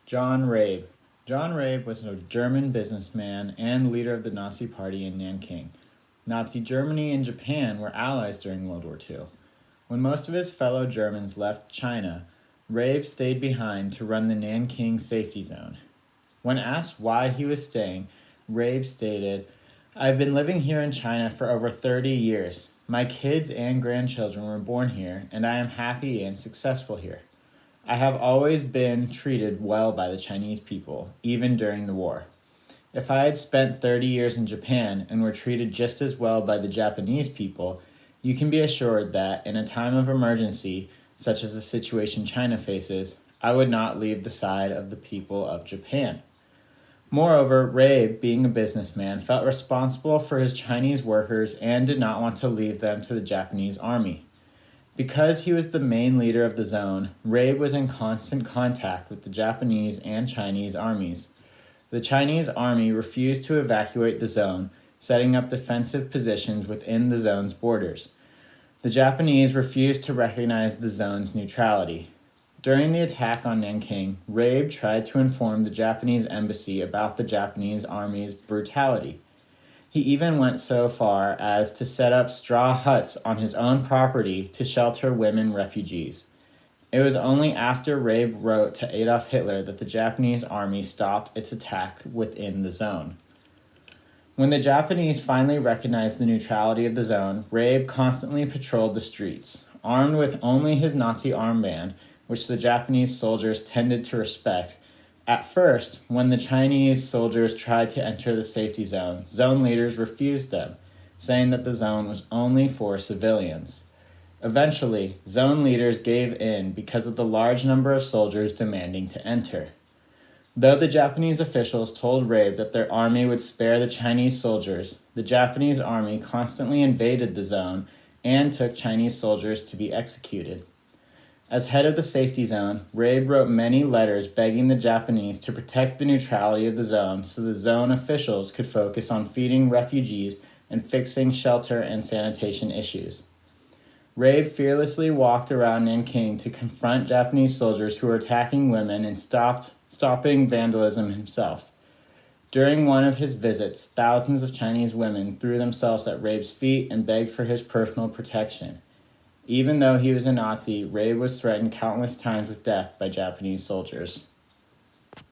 John Rabe. John Rabe was a German businessman and leader of the Nazi Party in Nanking. Nazi Germany and Japan were allies during World War II. When most of his fellow Germans left China, Rabe stayed behind to run the Nanking safety zone. When asked why he was staying, Rabe stated, "I've been living here in China for over 30 years. My kids and grandchildren were born here, and I am happy and successful here. I have always been treated well by the Chinese people, even during the war. If I had spent 30 years in Japan and were treated just as well by the Japanese people, you can be assured that in a time of emergency, such as the situation China faces, I would not leave the side of the people of Japan." Moreover, Rabe, being a businessman, felt responsible for his Chinese workers and did not want to leave them to the Japanese army. Because he was the main leader of the zone, Rabe was in constant contact with the Japanese and Chinese armies. The Chinese army refused to evacuate the zone, setting up defensive positions within the zone's borders. The Japanese refused to recognize the zone's neutrality. During the attack on Nanking, Rabe tried to inform the Japanese embassy about the Japanese army's brutality. He even went so far as to set up straw huts on his own property to shelter women refugees. It was only after Rabe wrote to Adolf Hitler that the Japanese army stopped its attack within the zone. When the Japanese finally recognized the neutrality of the zone, Rabe constantly patrolled the streets. Armed with only his Nazi armband, which the Japanese soldiers tended to respect, at first, when the Chinese soldiers tried to enter the safety zone, zone leaders refused them, saying that the zone was only for civilians. Eventually, zone leaders gave in because of the large number of soldiers demanding to enter. Though the Japanese officials told Rabe that their army would spare the Chinese soldiers, the Japanese army constantly invaded the zone and took Chinese soldiers to be executed. As head of the safety zone, Rabe wrote many letters begging the Japanese to protect the neutrality of the zone so the zone officials could focus on feeding refugees and fixing shelter and sanitation issues. Rabe fearlessly walked around Nanking to confront Japanese soldiers who were attacking women and stopping vandalism himself. During one of his visits, thousands of Chinese women threw themselves at Rabe's feet and begged for his personal protection. Even though he was a Nazi, Rabe was threatened countless times with death by Japanese soldiers.